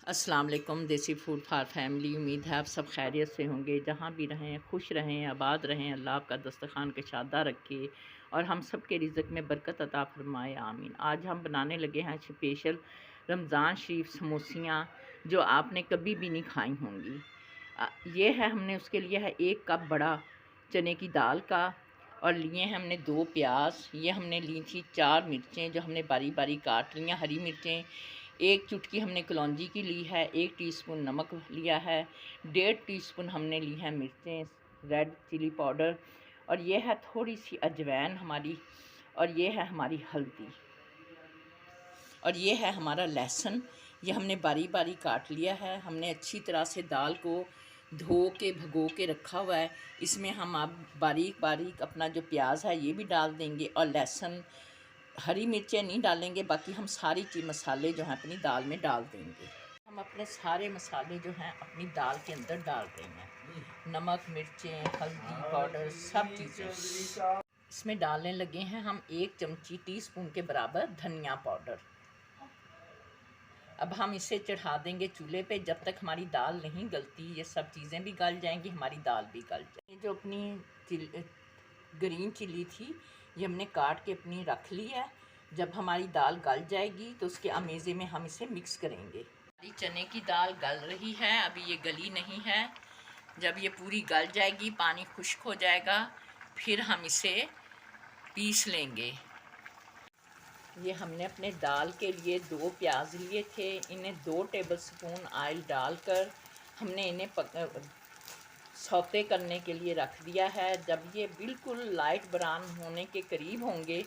अस्सलाम वालेकुम। देसी फूड फॉर फैमिली। उम्मीद है आप सब खैरियत से होंगे। जहाँ भी रहें खुश रहें, आबाद रहें। अल्लाह आपका दस्तरखान कशादा रखे और हम सब के रिज़्क़ में बरकत अता फरमाए, आमीन। आज हम बनाने लगे हैं स्पेशल रमज़ान शरीफ समोसियाँ, जो आपने कभी भी नहीं खाई होंगी। ये है, हमने उसके लिए है 1 कप बड़ा चने की दाल का, और लिए हैं हमने 2 प्याज। ये हमने ली थी 4 मिर्चें जो हमने बारी बारी काट लिया। हरी मिर्चें 1 चुटकी हमने कलौंजी की ली है। 1 टीस्पून नमक लिया है। 1.5 टीस्पून हमने ली है मिर्चें रेड चिली पाउडर, और ये है थोड़ी सी अजवाइन हमारी, और ये है हमारी हल्दी, और ये है हमारा लहसुन। ये हमने बारी बारी काट लिया है। हमने अच्छी तरह से दाल को धो के भगो के रखा हुआ है। इसमें हम अब बारीक बारीक अपना जो प्याज है ये भी डाल देंगे, और लहसुन, हरी मिर्चें नहीं डालेंगे, बाकी हम सारी चीज़ मसाले जो हैं अपनी दाल में डाल देंगे। हम अपने सारे मसाले जो हैं अपनी दाल के अंदर डाल देंगे। नमक, मिर्चें, हल्दी पाउडर, सब चीज़ें इसमें डालने लगे हैं हम। 1 चमची टीस्पून के बराबर धनिया पाउडर। अब हम इसे चढ़ा देंगे चूल्हे पे जब तक हमारी दाल नहीं गलती। ये सब चीज़ें भी गल जाएंगी, हमारी दाल भी गल जाएगी। जो अपनी ग्रीन चिली थी ये हमने काट के अपनी रख ली है। जब हमारी दाल गल जाएगी तो उसके अमेज़े में हम इसे मिक्स करेंगे। हमारी चने की दाल गल रही है, अभी ये गली नहीं है। जब ये पूरी गल जाएगी, पानी खुश्क हो जाएगा, फिर हम इसे पीस लेंगे। ये हमने अपने दाल के लिए 2 प्याज लिए थे। इन्हें 2 टेबलस्पून ऑयल डालकर हमने इन्हें सौते करने के लिए रख दिया है। जब ये बिल्कुल लाइट ब्राउन होने के करीब होंगे,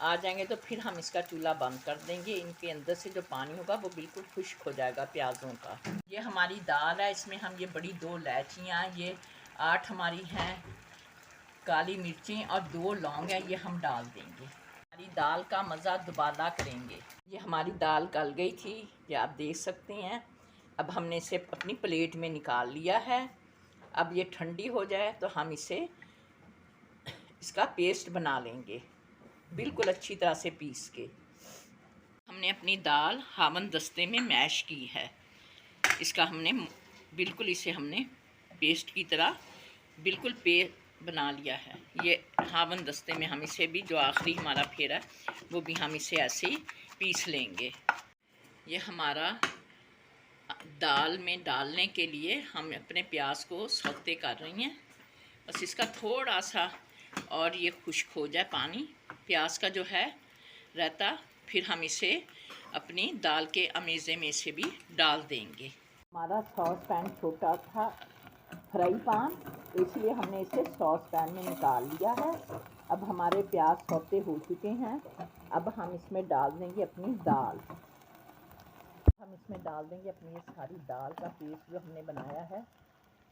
आ जाएंगे, तो फिर हम इसका चूल्हा बंद कर देंगे। इनके अंदर से जो पानी होगा वो बिल्कुल खुश्क हो जाएगा प्याज़ों का। ये हमारी दाल है, इसमें हम ये बड़ी 2 इलायचियाँ, ये 8 हमारी हैं काली मिर्चें, और 2 लौंग है, ये हम डाल देंगे। हमारी दाल का मज़ा दुबाला करेंगे। ये हमारी दाल गल गई थी, ये आप देख सकते हैं। अब हमने इसे अपनी प्लेट में निकाल लिया है। अब ये ठंडी हो जाए तो हम इसका पेस्ट बना लेंगे, बिल्कुल अच्छी तरह से पीस के। हमने अपनी दाल हावन दस्ते में मैश की है। इसका हमने बिल्कुल इसे हमने पेस्ट की तरह बिल्कुल बना लिया है। ये हावन दस्ते में हम इसे भी, जो आखिरी हमारा फेरा वो भी हम इसे ऐसे ही पीस लेंगे। ये हमारा दाल में डालने के लिए हम अपने प्याज को सौते कर रही हैं। बस इसका थोड़ा सा और ये खुश्क हो जाए पानी प्याज का जो है रहता, फिर हम इसे अपनी दाल के अमेज़े में से भी डाल देंगे। हमारा सॉस पैन छोटा था, फ्राई पैन, तो इसलिए हमने इसे सॉस पैन में निकाल लिया है। अब हमारे प्याज सौते हो चुके हैं। अब हम इसमें डाल देंगे अपनी दाल। हम इसमें डाल देंगे अपनी ये सारी दाल का पेस्ट जो हमने बनाया है,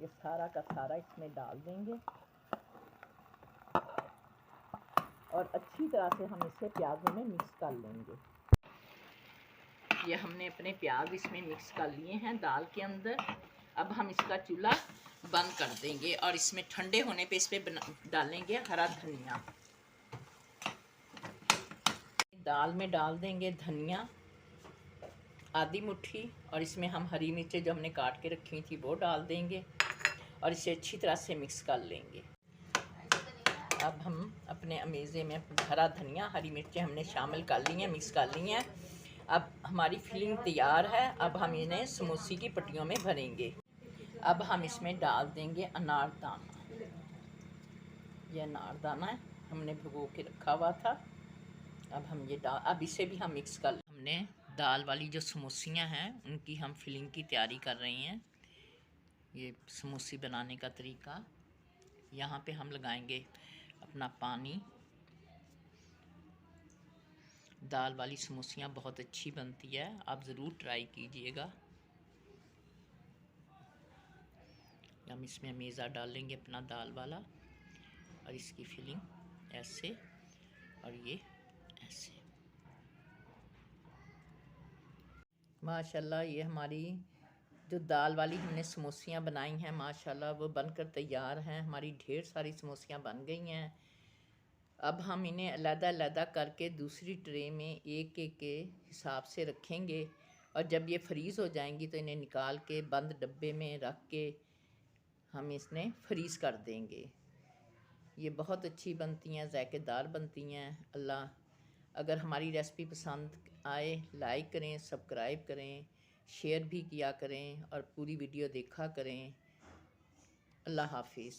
ये सारा का सारा इसमें डाल देंगे, और अच्छी तरह से हम इसे प्याज़ों में मिक्स कर लेंगे। ये हमने अपने प्याज इसमें मिक्स कर लिए हैं दाल के अंदर। अब हम इसका चूल्हा बंद कर देंगे, और इसमें ठंडे होने पे इस पर डालेंगे हरा धनिया। दाल में डाल देंगे धनिया आधी मुट्ठी, और इसमें हम हरी मिर्चें जो हमने काट के रखी थी वो डाल देंगे, और इसे अच्छी तरह से मिक्स कर लेंगे। अब हम अपने अमेज़े में हरा धनिया, हरी मिर्चें हमने शामिल कर ली हैं, मिक्स कर ली हैं। अब हमारी फिलिंग तैयार है। अब हम इन्हें समोसे की पट्टियों में भरेंगे। अब हम इसमें डाल देंगे अनारदाना। ये अनारदाना है, हमने भिगो के रखा हुआ था। अब हम ये अब इसे भी हम मिक्स कर। हमने दाल वाली जो समोसियाँ हैं उनकी हम फिलिंग की तैयारी कर रही हैं। ये समोसे बनाने का तरीका, यहाँ पे हम लगाएंगे अपना पानी। दाल वाली समोसियाँ बहुत अच्छी बनती है, आप ज़रूर ट्राई कीजिएगा। हम इसमें मेज़ा डालेंगे अपना दाल वाला, और इसकी फिलिंग ऐसे, और ये ऐसे। माशाल्लाह ये हमारी जो दाल वाली हमने समोसियाँ बनाई हैं, माशाल्लाह वो बनकर तैयार हैं। हमारी ढेर सारी समोसियाँ बन गई हैं। अब हम इन्हें अलग-अलग करके दूसरी ट्रे में एक एक के हिसाब से रखेंगे, और जब ये फ्रीज़ हो जाएंगी तो इन्हें निकाल के बंद डब्बे में रख के हम इसने फ्रीज़ कर देंगे। ये बहुत अच्छी बनती हैं, ज़ायकेदार बनती हैं। अल्लाह, अगर हमारी रेसिपी पसंद आए लाइक करें, सब्सक्राइब करें, शेयर भी किया करें और पूरी वीडियो देखा करें। अल्लाह हाफिज़।